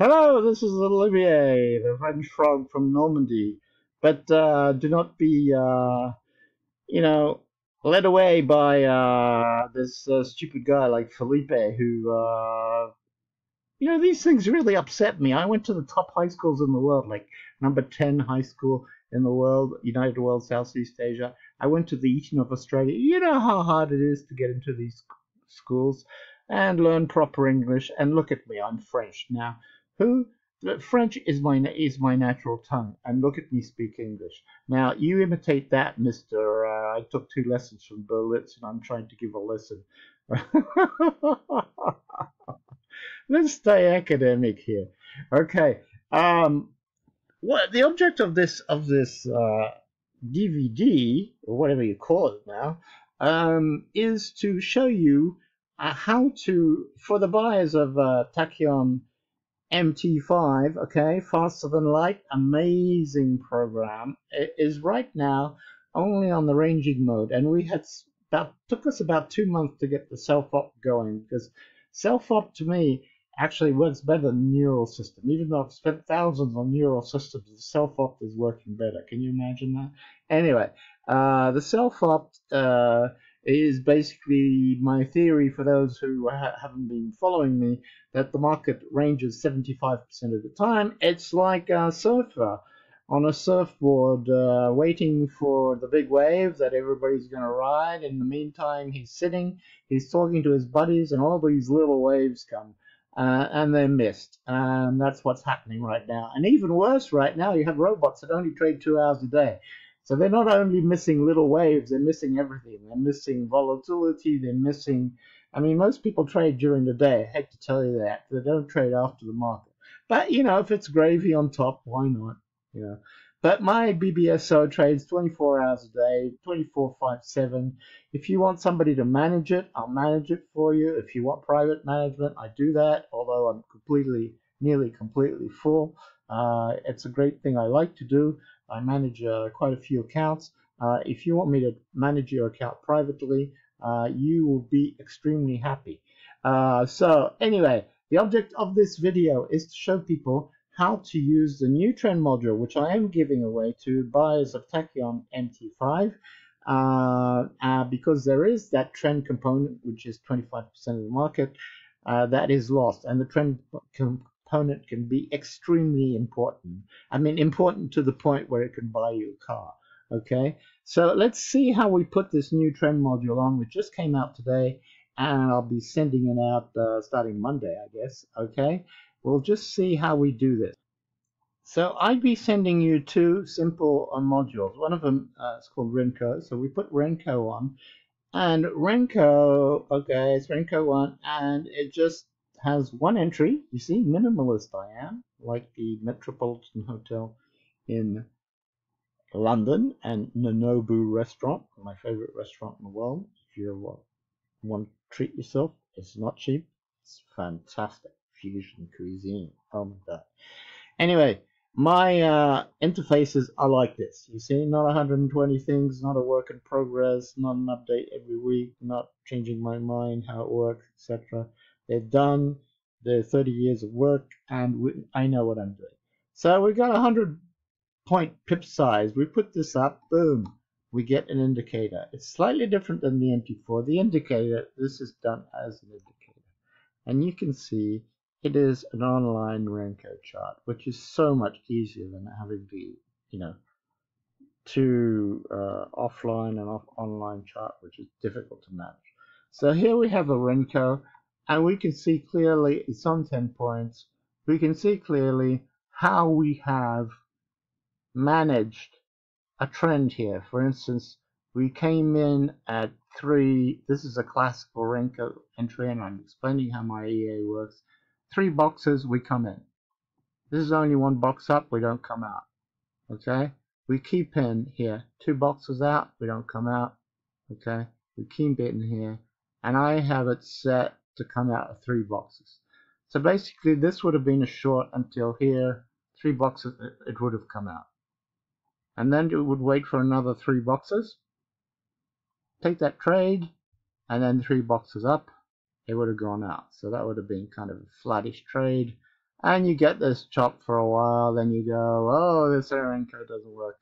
Hello, this is Olivier, the French frog from Normandy. But do not be, you know, led away by this stupid guy like Felipe, who, these things really upset me. I went to the top high schools in the world, like number 10 high school in the world, United World, Southeast Asia. I went to the Eton of Australia. You know how hard it is to get into these schools and learn proper English. And look at me, I'm French now. Who? French is my natural tongue, and look at me speak English. Now you imitate that, Mister. I took 2 lessons from Berlitz, and I'm trying to give a lesson. Let's stay academic here. Okay. What the object of this DVD or whatever you call it now is to show you how to, for the buyers of Tachyon MT5, okay, faster than light, amazing program. It is right now only on the ranging mode, and we had took us about 2 months to get the self-op going, because self-op to me actually works better than neural system. Even though I've spent thousands on neural systems, the self-op is working better. Can you imagine that? Anyway, the self-op is basically my theory for those who haven't been following me, that the market ranges 75% of the time. It's like a surfer on a surfboard waiting for the big wave that everybody's going to ride. In the meantime, he's sitting, he's talking to his buddies, and all these little waves come. And they're missed. And that's what's happening right now. And even worse right now, you have robots that only trade 2 hours a day. So they're not only missing little waves, they're missing everything. They're missing volatility, they're missing... I mean, most people trade during the day. I hate to tell you that. They don't trade after the market. But, if it's gravy on top, why not? But my BBSO trades 24 hours a day, 24/5/7. If you want somebody to manage it, I'll manage it for you. If you want private management, I do that, although I'm nearly completely full. It's a great thing I like to do. I manage quite a few accounts. If you want me to manage your account privately, you will be extremely happy. So anyway, the object of this video is to show people how to use the new trend module, which I am giving away to buyers of Tachyon MT5, because there is that trend component, which is 25% of the market, that is lost. And the trend component can be extremely important. I mean, important to the point where it can buy you a car. Okay, so let's see how we put this new trend module on, which just came out today, and I'll be sending it out starting Monday, I guess. Okay, we'll just see how we do this. So I'd be sending you 2 simple modules. One of them is called RENKO. So we put RENKO on, and RENKO, okay, it's RENKO 1, and it just has 1 entry. You see, minimalist I am, like the Metropolitan Hotel in London and Nonobu restaurant, my favorite restaurant in the world. If you want to treat yourself, it's not cheap. It's fantastic fusion cuisine. Oh my god. Anyway, my interfaces are like this. You see, not 120 things, not a work in progress, not an update every week, not changing my mind, how it works, etc. They're done. They're 30 years of work, and I know what I'm doing. So we got 100-point pip size. We put this up, boom, we get an indicator. It's slightly different than the MT4. The indicator, this is done as an indicator. And you can see it is an online RENKO chart, which is so much easier than having the, 2 offline and online chart, which is difficult to manage. So here we have a RENKO, and we can see clearly it's on 10 points. We can see clearly how we have managed a trend here. For instance, we came in at 3. This is a classical RENKO entry, and I'm explaining how my EA works. 3 boxes, we come in. This is only 1 box up, we don't come out. Okay, we keep in here. 2 boxes out, we don't come out. Okay, we keep it in here, and I have it set to come out of 3 boxes. So basically, this would have been a short until here. 3 boxes, it would have come out. And then it would wait for another 3 boxes, take that trade, and then 3 boxes up, it would have gone out. So that would have been kind of a flattish trade. and you get this chop for a while, then you go, oh, this RENKO doesn't work.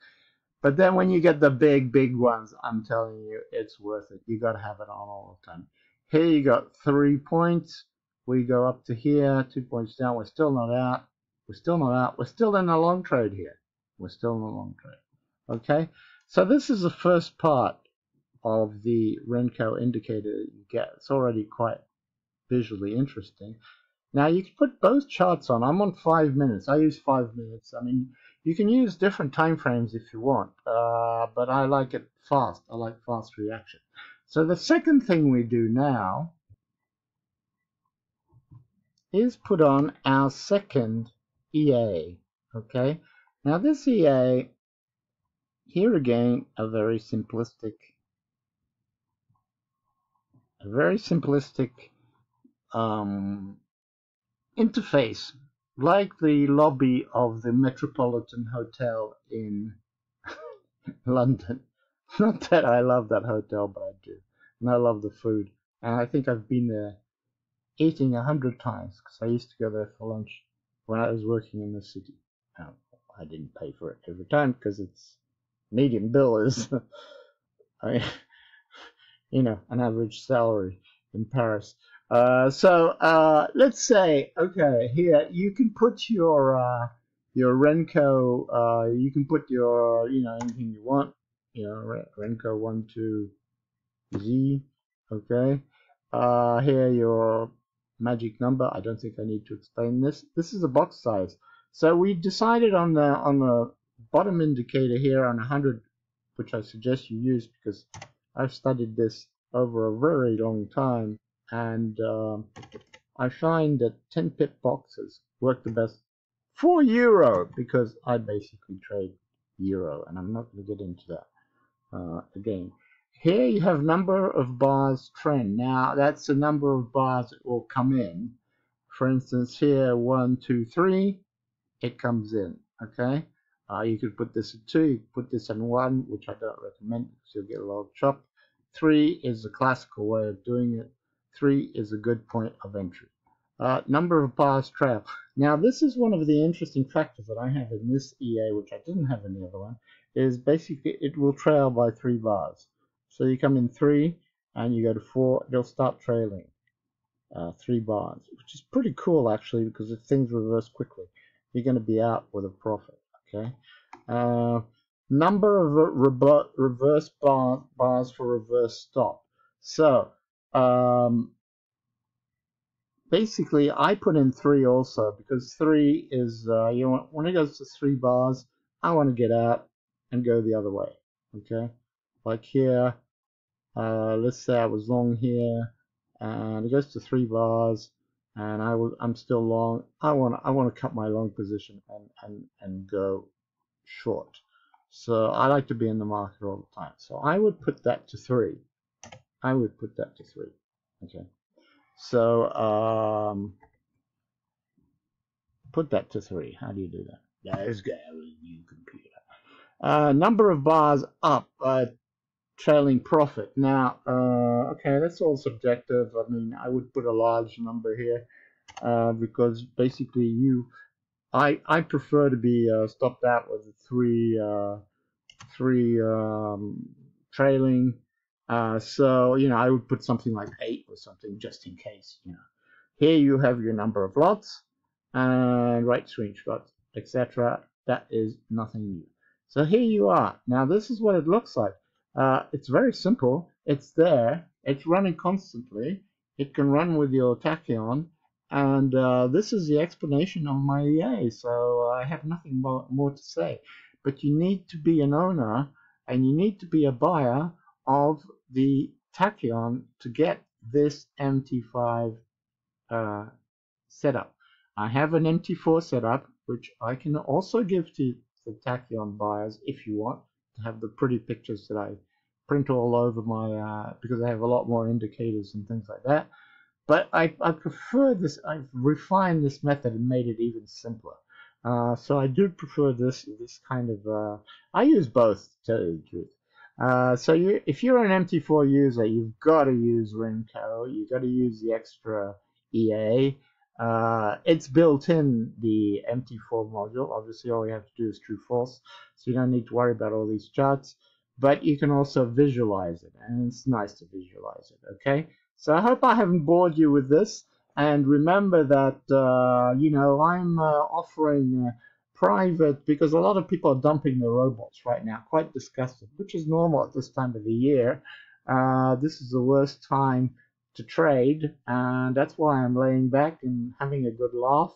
But then when you get the big ones, I'm telling you, it's worth it. You got to have it on all the time. Here you got 3 points. We go up to here, 2 points down. We're still not out. We're still not out. We're still in a long trade here. We're still in a long trade. Okay, so this is the first part of the RENKO indicator that you get. It's already quite visually interesting. Now you can put both charts on. I'm on 5 minutes. I use 5 minutes. I mean, you can use different time frames if you want, but I like it fast. I like fast reaction. So the second thing we do now is put on our second EA. Okay. Now this EA, here again, a very simplistic interface, like the lobby of the Metropolitan Hotel in London. Not that I love that hotel, but I do. And I love the food. And I think I've been there eating 100 times because I used to go there for lunch when I was working in the city. I didn't pay for it every time because it's medium bill is, I mean, an average salary in Paris. Let's say, okay, here you can put your RENKO, you can put your, anything you want, RENKO 1 to Z, okay. Here your magic number. I don't think I need to explain this. This is a box size. So we decided on the bottom indicator here on 100, which I suggest you use because I've studied this over a very long time, and I find that 10 pip boxes work the best for Euro because I basically trade Euro, and I'm not going to get into that again. Here you have number of bars trend. Now that's the number of bars that will come in. For instance, here 1, 2, 3, it comes in. Okay. You could put this at 2, you could put this at 1, which I don't recommend because you'll get a lot of chop. 3 is the classical way of doing it. 3 is a good point of entry. Number of bars trail. Now this is one of the interesting factors that I have in this EA, which I didn't have in the other one, is basically it will trail by 3 bars. So you come in 3 and you go to 4, it'll start trailing 3 bars, which is pretty cool actually because if things reverse quickly, you're going to be out with a profit. Okay. Number of reverse bars for reverse stop. So basically I put in 3 also because 3 is when it goes to 3 bars, I want to get out and go the other way. Okay, like here. Let's say I was long here, and it goes to 3 bars, and I'm still long. I want to cut my long position and go short. So I like to be in the market all the time. So I would put that to 3. I would put that to 3. Okay. So put that to 3. How do you do that? Let's go with new computer. Number of bars up. Trailing profit. Now, okay, that's all subjective. I mean, I would put a large number here because basically I prefer to be stopped out with 3 trailing. So I would put something like 8 or something just in case. Here you have your number of lots and right screenshots, etc. That is nothing new. So here you are. Now this is what it looks like. It's very simple. It's there. It's running constantly. It can run with your tachyon. And this is the explanation of my EA. So I have nothing more to say. But you need to be an owner and you need to be a buyer of the tachyon to get this MT5 setup. I have an MT4 setup, which I can also give to the tachyon buyers if you want to have the pretty pictures that I print all over my because I have a lot more indicators and things like that. But I prefer this. I've refined this method and made it even simpler. So I do prefer this kind of. I use both, to tell you the truth. So if you're an MT4 user, you've got to use RENKO. You've got to use the extra EA. It's built in the MT4 module. Obviously, all you have to do is true false, so you don't need to worry about all these charts. But you can also visualize it, and it's nice to visualize it. Okay, so I hope I haven't bored you with this. And remember that you know, I'm offering private, because a lot of people are dumping their robots right now, quite disgusted, which is normal at this time of the year. This is the worst time to trade, and that's why I'm laying back and having a good laugh,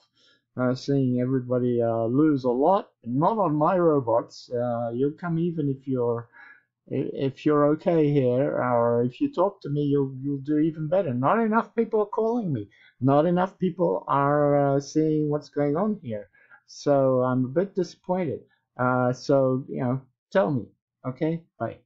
seeing everybody lose a lot. Not on my robots. You'll come even if you're okay here, or if you talk to me, you'll do even better. Not enough people are calling me. Not enough people are seeing what's going on here. So I'm a bit disappointed. So you know, tell me. Okay, bye.